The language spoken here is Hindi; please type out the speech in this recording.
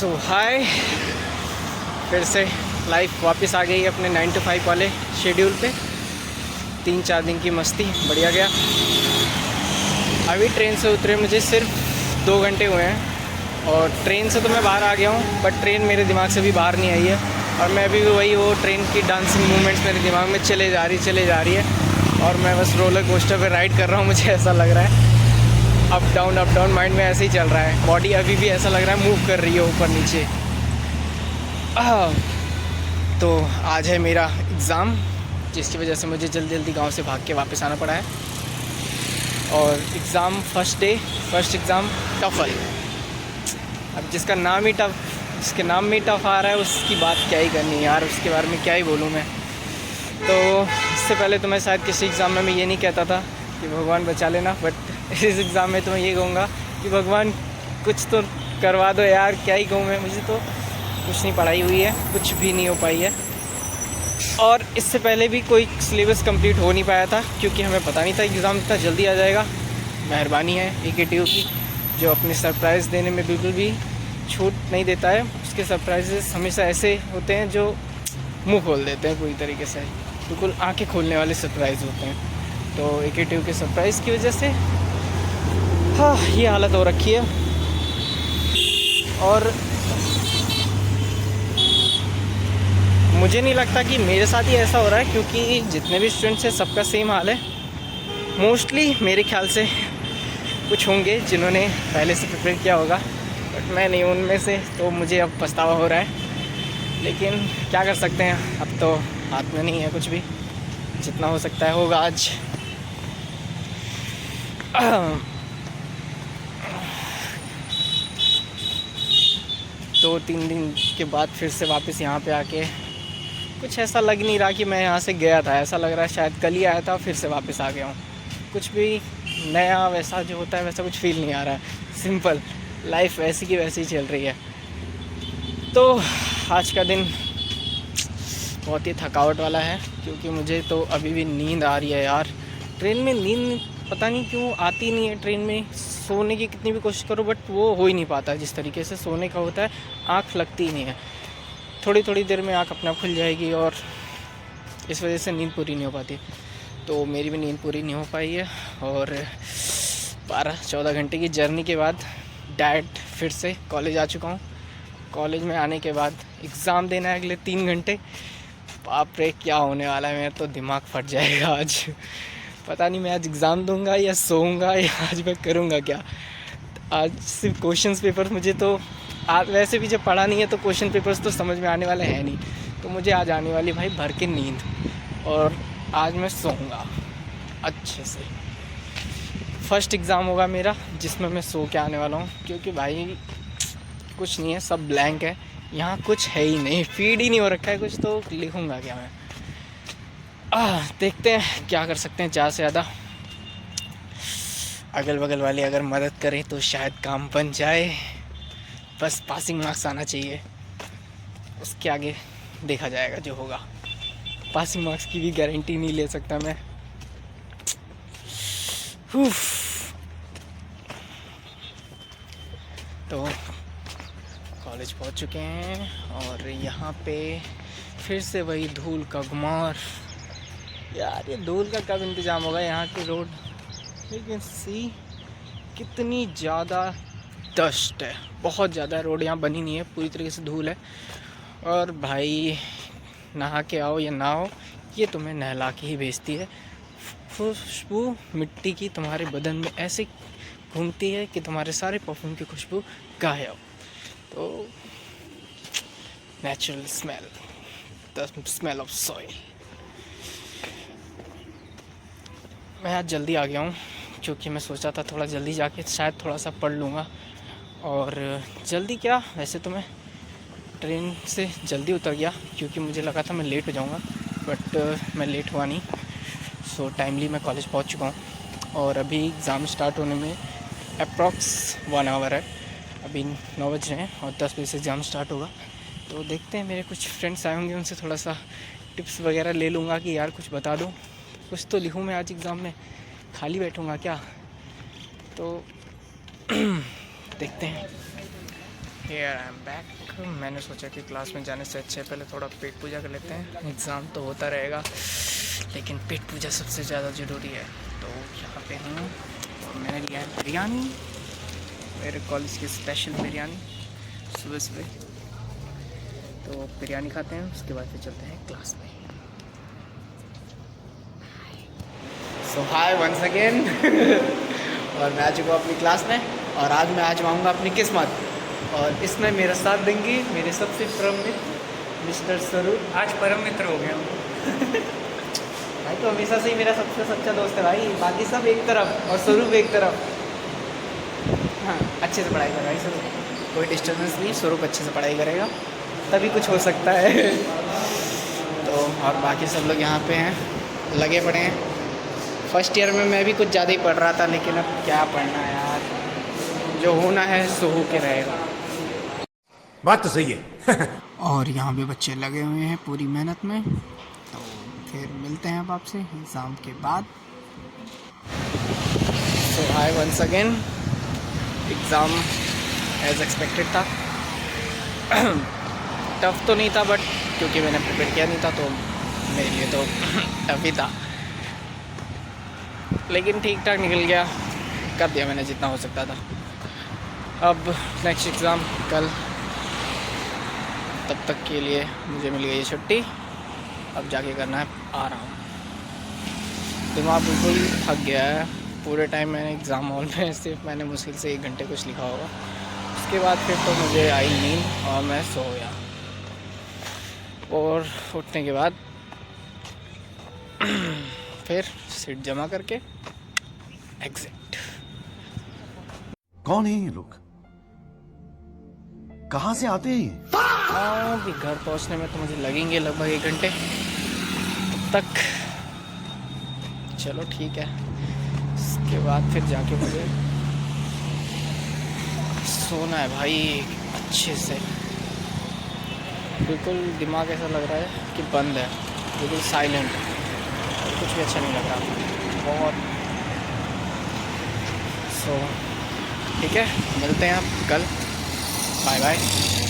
सो हाय, फिर से लाइफ वापस आ गई अपने 9 to 5 वाले शेड्यूल पे। 3-4 दिन की मस्ती बढ़िया गया। अभी ट्रेन से उतरे मुझे सिर्फ 2 घंटे हुए हैं और ट्रेन से तो मैं बाहर आ गया हूँ, बट ट्रेन मेरे दिमाग से भी बाहर नहीं आई है और मैं अभी भी वही वो ट्रेन की डांसिंग मूवमेंट्स मेरे दिमाग में चले जा रही है और मैं बस रोलर कोस्टर पे राइड कर रहा हूँ। मुझे ऐसा लग रहा है अप डाउन माइंड में ऐसे ही चल रहा है। बॉडी अभी भी ऐसा लग रहा है मूव कर रही है ऊपर नीचे। तो आज है मेरा एग्ज़ाम, जिसकी वजह से मुझे जल्दी गांव से भाग के वापस आना पड़ा है। और एग्ज़ाम फर्स्ट एग्ज़ाम टफल। अब जिसके नाम में टफ आ रहा है उसकी बात क्या ही करनी है यार, उसके बारे में क्या ही बोलूँ मैं। तो इससे पहले तो मैं शायद किसी एग्ज़ाम में मैं ये नहीं कहता था कि भगवान बचा लेना, बट इस एग्ज़ाम में तो मैं ये कहूँगा कि भगवान कुछ तो करवा दो यार। क्या ही कहूँ मैं, मुझे तो कुछ नहीं पढ़ाई हुई है, कुछ भी नहीं हो पाई है। और इससे पहले भी कोई सिलेबस कंप्लीट हो नहीं पाया था क्योंकि हमें पता नहीं था एग्ज़ाम इतना जल्दी आ जाएगा। मेहरबानी है AKTU की, जो अपने सरप्राइज़ देने में बिल्कुल भी छूट नहीं देता है। उसके सरप्राइजेस हमेशा ऐसे होते हैं जो मुँह खोल देते हैं पूरी तरीके से, बिल्कुल आंखें खोलने वाले सरप्राइज़ होते हैं। तो AKTU के सरप्राइज़ की वजह से हाँ ये हालत हो रखी है। और मुझे नहीं लगता कि मेरे साथ ही ऐसा हो रहा है, क्योंकि जितने भी स्टूडेंट्स हैं सबका सेम हाल है। मोस्टली मेरे ख्याल से कुछ होंगे जिन्होंने पहले से प्रिपेयर किया होगा, बट मैं नहीं उनमें से, तो मुझे अब पछतावा हो रहा है। लेकिन क्या कर सकते हैं, अब तो हाथ में नहीं है कुछ भी। जितना हो सकता है होगा आज। 2-3 दिन के बाद फिर से वापस यहाँ पे आके कुछ ऐसा लग नहीं रहा कि मैं यहाँ से गया था। ऐसा लग रहा है शायद कल ही आया था फिर से वापस आ गया हूँ। कुछ भी नया वैसा जो होता है वैसा कुछ फील नहीं आ रहा है। सिंपल लाइफ वैसी की वैसी ही चल रही है। तो आज का दिन बहुत ही थकावट वाला है, क्योंकि मुझे तो अभी भी नींद आ रही है यार। ट्रेन में नींद पता नहीं क्यों आती नहीं है। ट्रेन में सोने की कितनी भी कोशिश करो बट वो हो ही नहीं पाता जिस तरीके से सोने का होता है। आँख लगती ही नहीं है। थोड़ी देर में आँख अपने आप खुल जाएगी और इस वजह से नींद पूरी नहीं हो पाती। तो मेरी भी नींद पूरी नहीं हो पाई है और 12-14 घंटे की जर्नी के बाद डायरेक्ट फिर से कॉलेज आ चुका हूँ। कॉलेज में आने के बाद एग्ज़ाम देना है अगले 3 घंटे। बाप रे क्या होने वाला है, मेरा तो दिमाग फट जाएगा आज। पता नहीं मैं आज एग्ज़ाम दूंगा या सोऊंगा या आज मैं करूंगा क्या। आज सिर्फ क्वेश्चंस पेपर, मुझे तो आज वैसे भी जब पढ़ा नहीं है तो क्वेश्चन पेपर्स तो समझ में आने वाले हैं नहीं। तो मुझे आज आने वाली भाई भर के नींद, और आज मैं सोऊंगा अच्छे से। फर्स्ट एग्ज़ाम होगा मेरा जिसमें मैं सो के आने वाला हूँ, क्योंकि भाई कुछ नहीं है, सब ब्लैंक है। यहाँ कुछ है ही नहीं, फीड ही नहीं हो रखा है कुछ, तो लिखूँगा क्या मैं। देखते हैं क्या कर सकते हैं। ज़्यादा से ज़्यादा अगल बगल वाले अगर मदद करें तो शायद काम बन जाए। बस पासिंग मार्क्स आना चाहिए, उसके आगे देखा जाएगा जो होगा। पासिंग मार्क्स की भी गारंटी नहीं ले सकता मैं। तो कॉलेज पहुंच चुके हैं और यहाँ पे फिर से वही धूल का घुमार। यार ये धूल का कब इंतज़ाम होगा यहाँ की रोड। लेकिन सी कितनी ज़्यादा डस्ट है, बहुत ज़्यादा। रोड यहाँ बनी नहीं है, पूरी तरीके से धूल है। और भाई नहा के आओ या ना हो, ये तुम्हें नहला के ही भेजती है। खुशबू मिट्टी की तुम्हारे बदन में ऐसे घूमती है कि तुम्हारे सारे परफ्यूम की खुशबू गायब। तो natural smell, the smell of soil. मैं आज जल्दी आ गया हूँ क्योंकि मैं सोचा था थोड़ा जल्दी जाके शायद थोड़ा सा पढ़ लूँगा। और जल्दी क्या, वैसे तो मैं ट्रेन से जल्दी उतर गया क्योंकि मुझे लगा था मैं लेट हो जाऊँगा, बट मैं लेट हुआ नहीं। सो टाइमली मैं कॉलेज पहुँच चुका हूँ। और अभी एग्ज़ाम स्टार्ट होने में अप्रॉक्स 1 आवर है। अभी 9 बज रहे हैं और 10 बजे से एग्ज़ाम स्टार्ट होगा। तो देखते हैं, मेरे कुछ फ्रेंड्स आए होंगे, उनसे थोड़ा सा टिप्स वगैरह ले लूँगा कि यार कुछ बता दो, कुछ तो लिखूँ मैं आज एग्ज़ाम में। खाली बैठूँगा क्या। तो देखते हैं। Here I am back. मैंने सोचा कि क्लास में जाने से अच्छे पहले थोड़ा पेट पूजा कर लेते हैं। एग्ज़ाम तो होता रहेगा लेकिन पेट पूजा सबसे ज़्यादा ज़रूरी है। तो यहाँ पे हूँ और मैंने लिया है बिरयानी, मेरे कॉलेज की स्पेशल बिरयानी सुबह सुबह। तो बिरयानी खाते हैं, उसके बाद फिर चलते हैं क्लास में। सो हाय वंस अगेन। और मैं आ चुका हूँ अपनी क्लास में और आज मैं आजमाऊँगा अपनी किस्मत और इसमें मेरा साथ देंगे मेरे सबसे परम मित्र मिस्टर स्वरूप। आज परम मित्र हो गया। भाई तो हमेशा से ही मेरा सबसे सच्चा दोस्त है भाई, बाकी सब एक तरफ और स्वरूप एक तरफ। हाँ अच्छे से पढ़ाई कर भाई स्वरूप, कोई डिस्टर्बेंस नहीं, स्वरूप अच्छे से पढ़ाई करेगा तभी कुछ हो सकता है। तो और बाकी सब लोग यहाँ पे हैं, लगे पड़े हैं। फर्स्ट ईयर में मैं भी कुछ ज़्यादा ही पढ़ रहा था लेकिन अब क्या पढ़ना है यार, जो होना है सो हो के रहेगा। बात तो सही है। और यहाँ पे बच्चे लगे हुए हैं पूरी मेहनत में। तो फिर मिलते हैं अब आपसे एग्ज़ाम के बाद। सो हाय once again. Exam as expected था। टफ तो नहीं था बट क्योंकि मैंने प्रिपेयर किया नहीं था तो मेरे लिए तो टफ ही था, लेकिन ठीक ठाक निकल गया, कर दिया मैंने जितना हो सकता था। अब नेक्स्ट एग्ज़ाम कल, तब तक के लिए मुझे मिल गई है छुट्टी। अब जाके करना है आराम। दिमाग बिल्कुल थक गया है। पूरे टाइम मैंने एग्ज़ाम हॉल में सिर्फ मैंने मुश्किल से 1 घंटे कुछ लिखा होगा, उसके बाद फिर तो मुझे आई नींद और मैं सो गया। और उठने के बाद फिर सीट जमा करके एग्जिट। कौन है ये लोग, कहाँ से आते हैं ये? हाँ अभी घर पहुंचने में तो मुझे लगेंगे लगभग 1 घंटे। तब तक चलो ठीक है, उसके बाद फिर जाके मुझे सोना है भाई अच्छे से। बिल्कुल दिमाग ऐसा लग रहा है कि बंद है, बिल्कुल साइलेंट, कुछ भी अच्छा नहीं लग रहा बहुत। सो ठीक है, मिलते हैं आप कल। Bye bye.